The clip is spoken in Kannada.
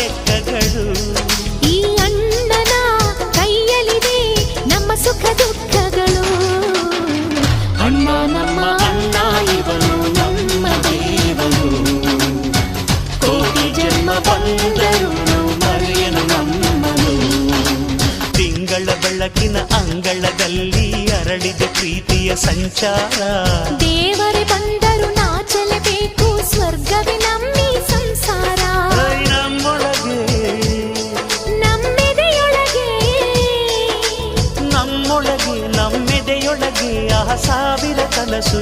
ಲೆಕ್ಕಗಳು. ಈ ಅಣ್ಣನ ಕೈಯಲ್ಲಿದೆ ನಮ್ಮ ಸುಖ ದುಃಖಗಳು. ಅಣ್ಣ ನಮ್ಮ ಅಣ್ಣ ಇವನು ನಮ್ಮ ದೇವನು, ಕೋಟಿ ಜನ್ಮ ಬಂದರು ಮರೆಯನು ನಮ್ಮನು. ತಿಂಗಳ ಬೆಳಕಿನ ಅಂಗಳದಲ್ಲಿ ಅರಳಿದೆ ಪ್ರೀತಿಯ ಸಂಚಾರ. ದೇವರೇ ಬಂದರು ನಾಚಲೇಬೇಕು, ಸ್ವರ್ಗವೇ ನಮ್ಮಿ ಸಂಸಾರ. ನಮ್ಮೊಳಗೆ ನಮ್ಮೆದೆಯೊಳಗೆ ನಮ್ಮೆದೆಯೊಳಗೆ ಆ ಸಾವಿರ ಕನಸು